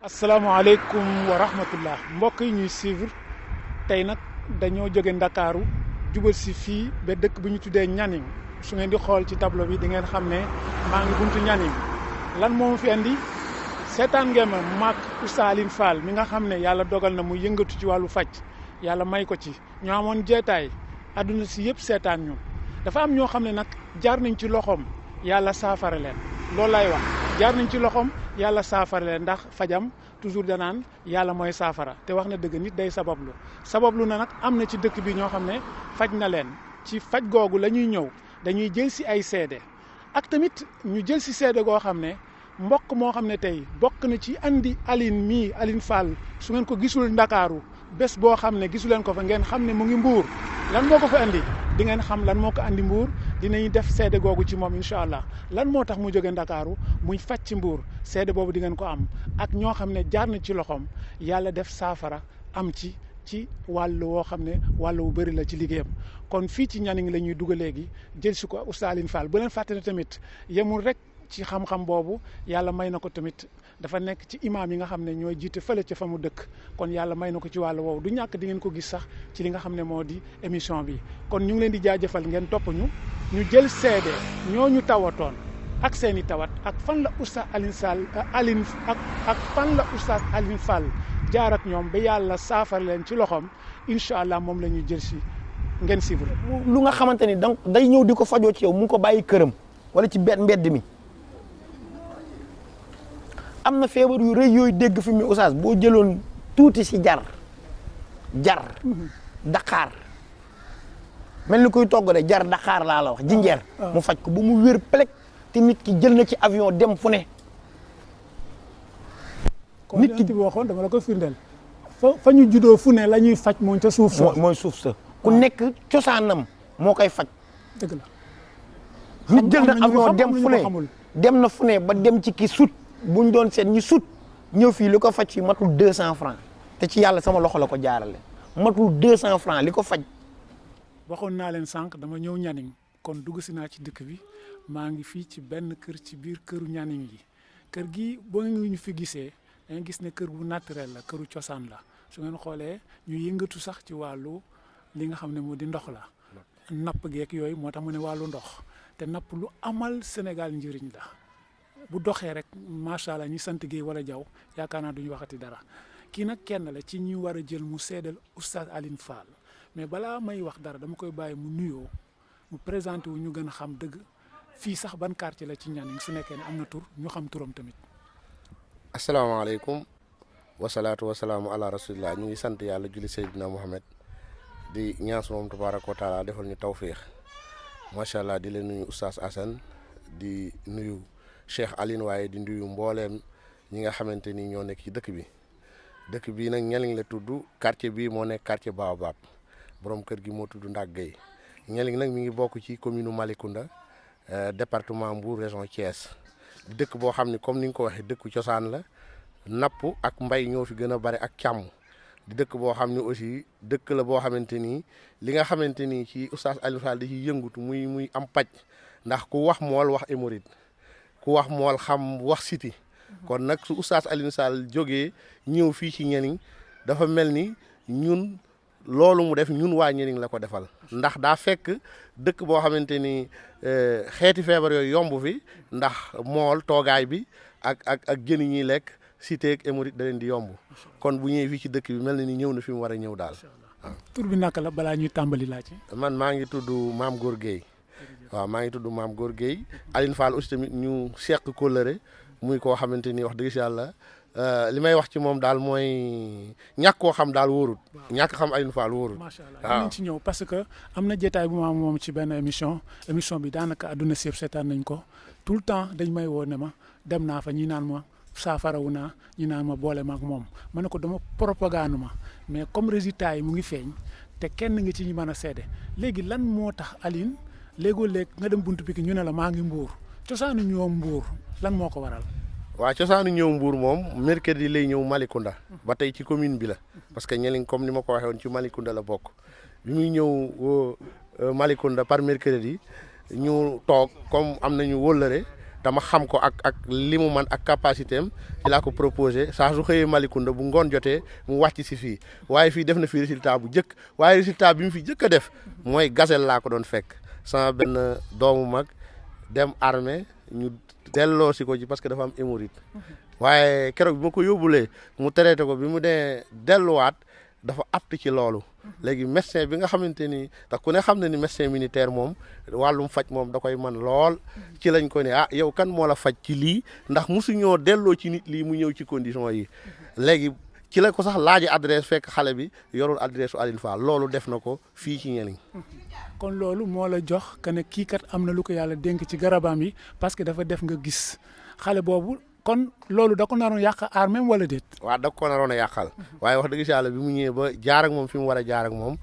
asalaamaaleykum wa rahmatullah mbokk yi ñuy suivre tey nag dañoo jóge ndakaaru jubal si fii ba dëkk bu ñu tuddee Nianing su ngeen di xool ci tableau bi di ngeen xam ne maa ngi buntu Nianing lan moo fi andi seetaan ngeen ma maak Oustaz Alioune Fall mi nga xam ne yàlla dogal na mu yëngatu ci wàllu faj yàlla may ko ci ñoo amoon jeetaay àdduna si yëpp seetaan ñu dafa am ñoo xam ne nag jaar nañ ci loxoom yàlla saafara leen loolu lay wax jaar nañ ci loxoom yàlla saafara leen ndax fajam toujours danaan yàlla mooy saafara te wax na dëgg nit day sabablu na nag am na ci dëkk bi ñoo xam ne faj na leen ci faj googu la ñuy ñëw dañuy jël si ay seede ak tamit ñu jël si seede goo xam ne mbokk moo xam ne tey bokk na ci andi Alioune Fall su ngeen ko gisul ndakaaru bés boo xam ne gisu leen ko fa ngeen xam ne mu ngi mbuur lan moo ko fa andi di ngeen xam lan moo ko andi mbuur dinañ def seede googu ci moom incha allah lan moo tax mu jóge ndakaaru muy faj ci mbuur seede boobu di ngeen ko am ak ñoo xam ne jaar na ci loxoom yàlla def saafara am ci wàll woo xam ne wàll wu bëri la ci liggéeyam kon fii ci Nianing la ñuy dugg léegi jël si ko Oustaz Alioune Fall bu leen fàtte ne tamit yemul rek ci xam-xam boobu yàlla may na ko tamit dafa nekk ci imaam yi nga xam ne ñooy jiite fële ca fa mu dëkk kon yàlla may na ko ci wàll woowu du ñàkk di ngeen ko gis sax ci li nga xam ne moo di émission bi kon ñu ngi leen di jaajëfal ngeen topp ñu jël seede ñooñu tawatoon ak seen i tawat ak fan la Oustaz Alioune ak fan la Oustaz Alioune Fall jaar ak ñoom ba yàlla saafara leen ci loxoom incha allah moom la ñuy jël si ngeen suivre. lu nga xamante ni donc day ñëw di ko fajoo ci yow mu ngi ko bàyyi këram wala ci mbedd mi am na feebar yu rëy yooyu dégg fi mu Oustaz boo jëloon tuuti si jar daqaar mel ni kuy togg de jar daqaar laa la wax jinjeer mu faj ko ba mu wér pelek te nit ki jël na ci avion dem fu ne. nit ki waxoon dama la ko firndeel fa ñu juddoo fu ne la ñuy faj mooy ca suuf sa mooy suuf sa ku nekk cosaanam moo koy faj. dëgg la nit jël na avion dem fu ne dem na fu ne ba dem ci ki sut buñ doon seet ñi sut ñëw fii li ko faj fii matul 200 francs te ci yàlla sama loxo la ko jaarale matul 200 francs li ko faj. waxoon naa leen sànq dama ñëw Nianing kon dugg si naa ci dëkk bi maa ngi fii ci benn kër ci biir këru Nianing yi kër gi boo ñu fi gisee da nga gis ne kër bu naturel la këru cosaan la su ngeen xoolee ñu yëngatu sax ci wàllu li nga xam ne moo di ndox la napp geek yooyu moo tax mu ne wàllu ndox te napp lu amal Sénégal njëriñ la bu doxee rek macha allah ñi sant Guèye wala Diaw yaakaar naa duñu waxati dara kii nag kenn la ci ñi war a jël mu seedal Oustaz Alioune Fall mais balaa may wax dara dama koy bàyyi mu nuyoo mu présenté wu ñu gën a xam dëgg fii sax ban quartier la ci Nianing su nekkee ne am na tur ñu xam turam tamit. asalaamaaleykum wasalaatu wasalaamu ala rasulillah ñu ngi sant yàlla julli Seydina Muhammad di ñaan su moom tabaaraka wa taala defal ñu tawféex macha allah di leen nuyu Oustaz Assane di nuyu Cheikh Alioune waaye di nuyu mbooleem ñi nga xamante ni ñoo nekk ci dëkk bii nag Nianing la tudd quartier bii moo nekk quartier Baobab borom kër gi moo tudd Ndak Gueye Nianing nag mi ngi bokk ci commune Malicounda département Mbour région Thiès di dëkk boo xam ni comme ni nga ko waxee dëkku cosaan la napp ak mbay ñoo fi gën a bari ak càmm di dëkk boo xam ne aussi dëkk la boo xamante ni li nga xamante ni ci Oustaz Alioune Fall di ci yëngutu muy am paj ndax ku wax mool wax hémorroïde ku wax mool xam wax siti kon nag su Oustaz Alioune Fall jógee ñëw fii ci Nianing dafa mel ni ñun loolu mu def ñun waa Nianing la ko defal ndax daa fekk dëkk boo xamante ni xeeti feebar yooyu yomb fi ndax mool toogaay bi ak jën yi ñuy lekk cité ak hémorroïde da leen di yomb kon bu ñëwee fii ci dëkk bi mel na ni ñëw na fi mu war a ñëw daal. waaw tur bi naka la balaa ñuy tàmbali laaj. man maa ngi tudd Maam Góor Guèye waaw maa ngi tudd Maam Góor Guèye Alioune Fall aussi tamit ñu seq kóllëre muy koo xamante ni wax dëgg si yàlla li may wax ci moom daal mooy ñàkk koo xam daal wóorut. ñàkk xam Alioune Fall wóorut. macha allah dinañ ci ñëw parce que am na jotaay bu ma am moom ci benn émission bi daanaka àdduna si yëpp seetaan nañ ko tout le temps dañ may woo ne ma dem naa fa ñi naan ma saafarawu naa ñi naan ma boole ma ak moom ma ne ko dama propagande ma mais comme résultat yi mu ngi feeñ te kenn nga ci ñi mën a seede léegi lan moo tax Alioune léegoo-léeg nga dem buntu Pikine ñu ne la maa ngi Mbour cosaanu ñëw Mbour lan moo ko waral. waaw cosaanu ñëw Mbour moom mercredi lay ñëw Malicounda ba tey ci commune bi la parce que Nianing comme ni ma ko waxee woon ci Malicounda la bokk bi muy ñëw Malicounda par mercredi ñu toog comme am nañu wóllëre dama xam ko ak li mu man ak capacité am ci laa ko proposé saa su xëyee Malicounda bu ngoon jotee mu wàcc si fii waaye fii def na fi résultat bu njëkk waaye résultat bi mu fi njëkk a def mooy gazelle laa ko doon fekk sama benn doomu mag dem armée ñu delloo si ko ci parce que dafa am hémorroïde waaye keroog bi ma ko yóbbulee mu traité ko bi mu dee delluwaat dafa apte ci loolu léegi médecin bi nga xamante ni ndax ku ne xam na ni médecin militaire moom wàllum faj moom da koy man lool ci lañ ko ne ah yow kan moo la faj ci lii ndax mosuñoo delloo ci nit lii mu ñëw ci condition yi léegi ci la ko sax laaji adresse fekk xale bi yorul adresse u Aline Fall loolu def na ko fii ci Nianing. kon loolu moo la jox que ne kii kat am na lu ko yàlla dénk ci garabam yi parce que dafa def nga gis xale boobu kon loolu da ko naroon yàq aar même wala déet. waaw da ko naroon a yàqal waaye wax dëgg si yàlla bi mu ñëwee ba jaar ak moom fi mu war a jaar ak moom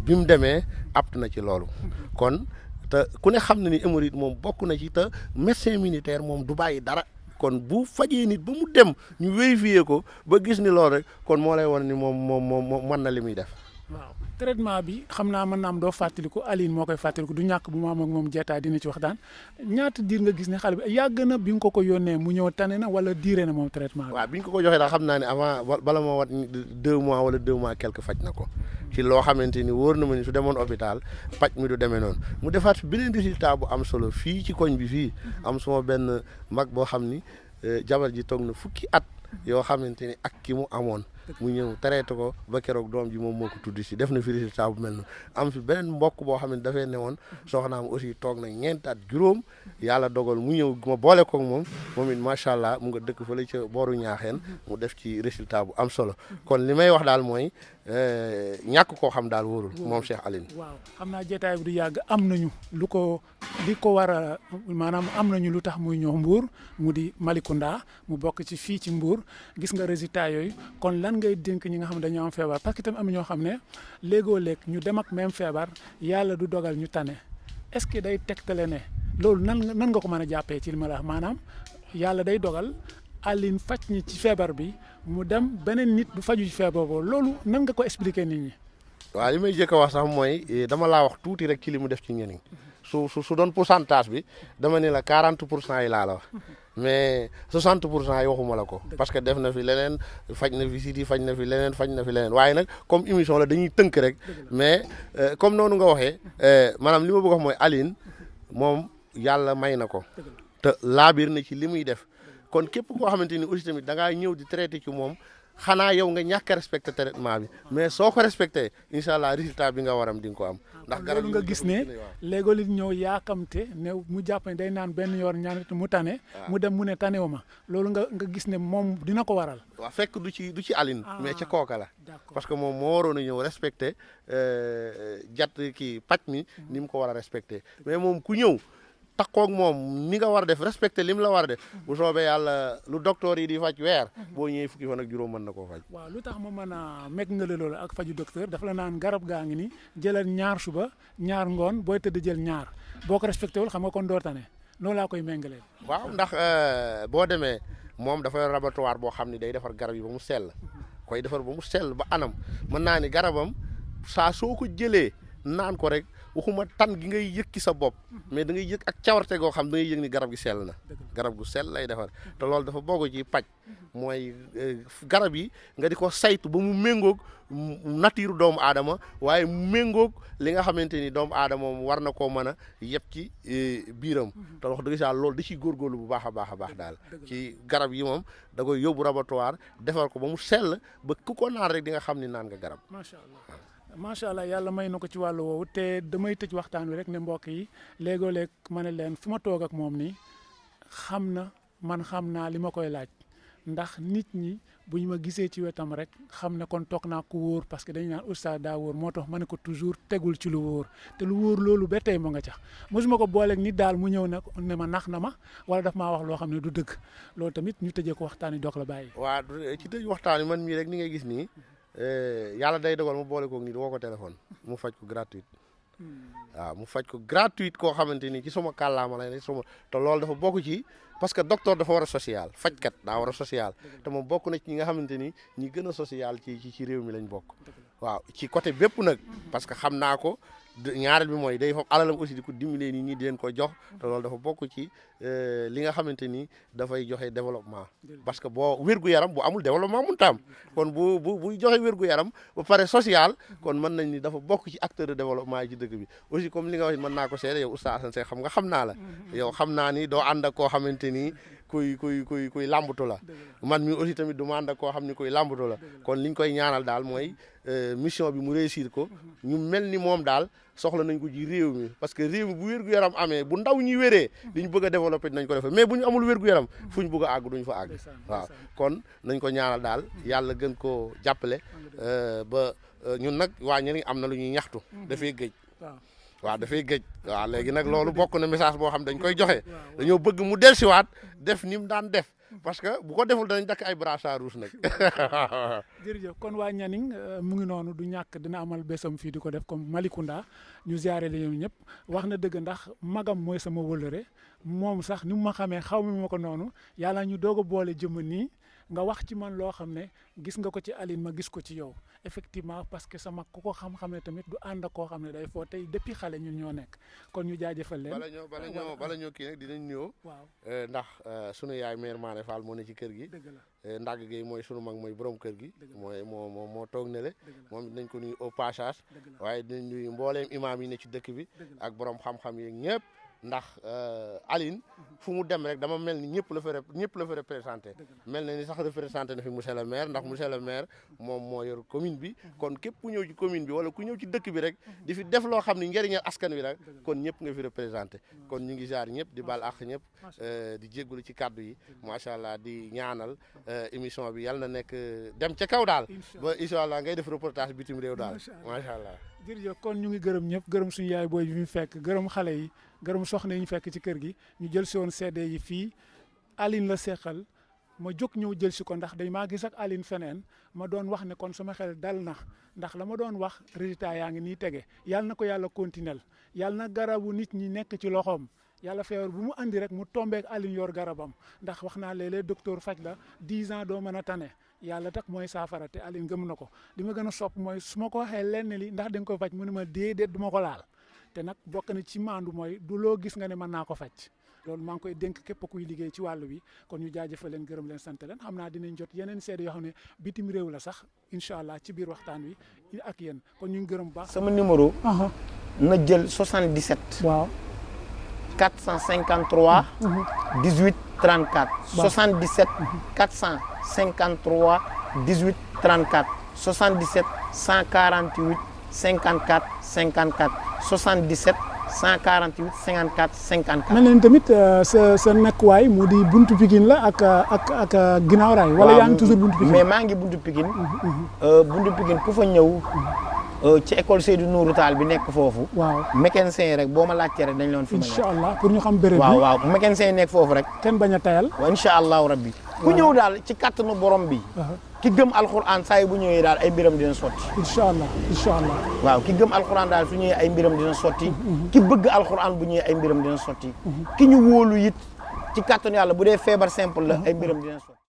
bi mu demee apt na ci loolu kon te ku ne xam na ni hémorroïde moom bokk na ci te médecin militaire moom du bàyyi dara kon bu fajee nit ba mu dem ñu vérifier ko ba gis ni loolu rek kon moo lay wan ni moom mën na li muy def. waaw traitement bi xam naa mën naa am doo fàttaliku Aline moo koy fàttaliku du ñàkk bu ma am ak moom jeetaay dina ci waxtaan ñaata diir nga gis ne xale bi yàgg na bi nga ko yónnee mu ñëw tane na wala diire na moom traitement bi. waaw bi ñu ko joxee daal xam naa ne avant bala moo wat 2 mois wala 2 mois quelque faj na ko ci loo xamante ni wóor na ma ni su demoon hôpital paj mi du demee noonu mu defaat beneen résultat bu am solo fii ci koñ bi fii am suma benn mag boo xam ni jabar ji toog na fukki at yoo xamante ni ak ki mu amoon mu ñëw traité ko ba keroog doom ji moom moo ko tudd si def na fi résultat bu mel noonu am fi beneen mbokk boo xam ne dafay newoon soxnaam aussi toog na 4 at juróom yàlla dogal mu ñëw ma boole koog moom it macha allah mu nga dëkk fële ca booru ñaaxeen mu def ci résultat bu am solo kon li may wax daal mooy ñàkk koo xam daal wóorul moom Cheikh Aline. waaw xam naa jeetaay bi du yàgg am nañu lu ko war a maanaam am nañu lu tax muy ñëw Mbour mu di Malicounda mu bokk ci fii ci Mbour gis nga résultat yooyu kon lan ngay dénk ñi nga xam ne dañoo am feebar parce que tamit am na ñoo xam ne léegoo léeg ñu dem ak même feebar yàlla du dogal ñu tane est-ce que day tegtale ne loolu nan nga ko mën a jàppee ci li ma la wax maanaam yàlla day dogal Aline faj ñi ci feebar bi mu dem beneen nit du faju ci feebar boobu loolu nan nga ko expliquer nit ñi. waaw li may jëkk a wax sax mooy dama laa wax tuuti rek ci li mu def ci Nianing su doon pourcentage bi dama ne la 40% yi laa la wax mais 60% yi waxuma la ko parce que def na fi leneen faj na fi siti faj na fi leneen waaye nag comme émission la dañuy tënk rek mais comme noonu nga waxee maanaam li ma bëgg wax mooy Aline moom yàlla may na ko te laabir na ci li muy def kon képp koo xamante ni aussi tamit da ngaa ñëw di traité ci moom xanaa yow nga ñàkk a respecté traitement bi mais soo ko respecté incha allah résultat bi nga waram di nga ko am. ndax garab nga gis ne léegoo li ñëw yaakamte ne mu jàpp ne day naan benn yoon ñaar mu tane. mu dem mu ne tanewu ma loolu nga gis ne moom dina ko waral. waaw fekk du ci Aline. mais ca kooka la. parce que moom moo waroon a ñëw respecté paj mi ni mu ko war a respecté mais moom ku ñëw. takkoog moom ni nga war a def respecté lim la war a def bu soobee yàlla lu docteur yi di faj weer boo ñëwee fukki fan ak juróom mën na koo faj. waaw lu tax ma mën a meg nga la loolu ak faju docteur dafa la naan garab gaa ngi ni jëlal ñaar suba ñaar ngoon booy tëdd jël ñaar boo ko respecté wul xam nga kon doo tane noonu laa koy méngalee. waaw ndax boo demee moom dafa yor laboratoire boo xam ne day defar garab yi ba mu sell koy defar ba mu sell ba anam mën naa ni garabam saa soo ko jëlee naan ko rek waxuma tan gi ngay yëg ci sa bopp mais da ngay yëg ak cawarte goo xam da ngay yëg ni garab gi sell na garab gu sell lay defar te loolu dafa bokk ci paj mooy garab yi nga di ko saytu ba mu méngoog nature doomu aadama waaye mu méngoog li nga xamante ni doomu aadama moom war na koo mën a yëpp ci biiram te wax dëgg saa loolu da ciy góorgóorlu bu baax a baax daal ci garab yi moom da koy yóbbu laboratoire defar ko ba mu sell ba ku ko naan rek di nga xam ni naan nga garab. macha allah yàlla may na ko ci wàllu woowu te damay tëj waxtaan wi rek ne mbokk yi léegoo-léeg ma ne leen fu ma toog ak moom nii xam naa li ma koy laaj ndax nit ñi bu ñu ma gisee ci wetam rek xam ne kon toog naa ko wóor parce que dañu naan oustaz daa wóor moo tax ma ne ko toujours tegul ci lu wóor te lu wóor loolu ba tey mu nga cax mosuma ko booleeg nit daal mu ñëw nag ne ma nax na ma wala daf maa wax loo xam ne du dëgg loolu tamit ñu tëjee ko waxtaan yi doog la bàyyi. waaw ci tëj waxtaan yi man mii rek ni ngay gis nii. yàlla day dogal mu boole koog nii woo ko téléphone mu faj ko gratuite waaw mu faj ko gratuite koo xamante ni ci sama kàllaama la ne te loolu dafa bokk ci parce que docteur dafa war a social fajkat daa war a social te moom bokk na ci ñi nga xamante ni ñi gën a social ci réew mi lañ bokk waaw ci côté bépp nag parce que xam naa ko ñaareel bi mooy day foofu alalam aussi di ko dimbalee nit ñi di leen ko jox te loolu dafa bokk ci li nga xamante ni dafay joxe développement parce que boo wér-gu-yaram bu amul développement mun taam kon bu joxe wér-gu-yaram ba pare social kon mën nañ ni dafa bokk ci acteur de développement yi ci dëkk bi aussi comme li nga wax mën naa ko seede yow Oustaz Assane Seck xam naa la yow xam naa ni doo ànd ak koo xamante ni kuy làmbatu la man mi aussi tamit du ma ànd ak koo xam ni kuy làmbatu la kon liñ koy ñaanal daal mooy mission bi mu réussir ko ñu mel ni moom daal soxla nañ ko ci réew mi parce que réew mi bu wér-gu-yaram amee bu ndaw ñi wéree li ñu bëgg a développé dinañ ko defee mais bu ñu amul wér-gu-yaram fu ñu bëgg a àgg duñ fa àgg waaw kon nañ ko ñaanal daal yàlla gën koo jàppale ba ñun nag waa Nianing am na lu ñuy ñaxtu dafay gëj waaw dafay gëj waaw léegi nag loolu bokk na message boo xam dañ koy joxe dañoo bëgg mu dellusiwaat def ni mu daan def parce que bu ko deful danañ dakk ay brassard rouge nag. jërëjëf kon waa Nianing mu ngi noonu du ñàkk dina amal bésam fii di ko def comme Malicounda ñu ziare la ñoom ñëpp wax na dëgg ndax magam mooy sama wëllëre moom sax ni mu ma xamee xaw ma ko noonu yàlla ñu doog a boole jëmm nii nga wax ci man loo xam ne gis nga ko ci Aline ma gis ko ci yow effectivement parce que sama ku ko xam-xam ne tamit du ànd ak koo xam ne day foo tey depuis xale ñun ñoo nekk kon ñu jaajëfal leen. bala ñoo kii nag dinañ ñëw. waaw ndax sunu yaay mère Mané Fall moo ne ci kër gi. dëgg la Ndag Gueye mooy sunu mag mooy borom kër gi. mooy moo toog ne le moom dinañ ko nuyu au passage. waaye dinañ nuyu mbooleem imaam yi ne ci dëkk bi. ak borom xam-xam yi ñëpp. ndax Aline fu mu dem rek dama mel ni ñëpp la fa représenté mel na ni sax représenté na fi monsieur le maire ndax monsieur le maire moom moo yor commune bi kon képp ku ñëw ci commune bi wala ku ñëw ci dëkk bi rek di fi def loo xam ne njëriñal askan wi rek kon ñëpp nga fi représenté kon ñu ngi jaar ñëpp di bal ak ñëpp di jéggulu ci kàddu yi macha allah di ñaanal émission bi yàlla na nekk dem ca kaw daal ba incha allah ngay def reportage bitim réew daal macha allah. jërëjëf kon ñu ngi gërëm ñëpp gërëm suñu yaay booy bi ñu fekk gërëm xale yi gërëm soxna yi ñu fekk ci kër gi ñu jël si woon CD yi fii Aline la seqal ma jóg ñëw jël si ko ndax dañ maa gis ak Aline feneen ma doon wax ne kon sama xel dal na ndax la ma doon wax résultat yaa ngi nii tege yàlla na ko yàlla continuel yàlla na garabu nit ñi nekk ci loxoom yàlla feebar bu mu andi rek mu tombeek Aline yor garabam ndax wax naa léeg-léeg docteur faj la 10 ans doo mën a tane yàlla tak mooy saafara te Aline gëm na ko li ma gën a sopp mooy su ma ko waxee lenn li ndax da nga ko faj mu ne ma déedéet du ma ko laal te nag bokk na ci maandu mooy du loo gis nga ne mën naa ko faj loolu maa ngi koy dénk képp kuy liggéey ci wàllu bi kon ñu jaajëfal leen gërëm leen sant leen xam naa dinañ jot yeneen seede yoo xam ne bitim réew la sax incha allah ci biir waxtaan wi ak yéen kon ñu ngi gërëm bu baax. sama numéro. na jël 77. waaw 453. 18 34. 77 453 18 34 77 148 54 54 77 148 54 54. mel nañ tamit sa nekkuwaay mu di buntu Pikine la ak ginnaaw raay. wala yaa ngi toujours buntu Pikine mais maa ngi buntu Pikine. buntu Pikine ku fa ñëw. ci école Seydou Nourou Tall bi nekk foofu. waaw mécanicien yi rek boo ma laajtee rek dañ leen fi. incha allah pour ñu xam béréb bi waaw mécanicien yi nekk foofu rek. kenn bañ a tayal. waaw incha allahu rabbi. ku ñëw daal ci kattanu borom bi. ki gëm alxuraan saa yi bu ñëwee daal ay mbiram dina sotti. incha allah incha allah. waaw ki gëm alxuraan daal su ñëwee ay mbiram dina sotti. ki bëgg alxuraan bu ñëwee ay mbiram dina sotti. ki ñu wóolu it ci kattanu yàlla bu dee feebar simple la ay mbiram dina sotti.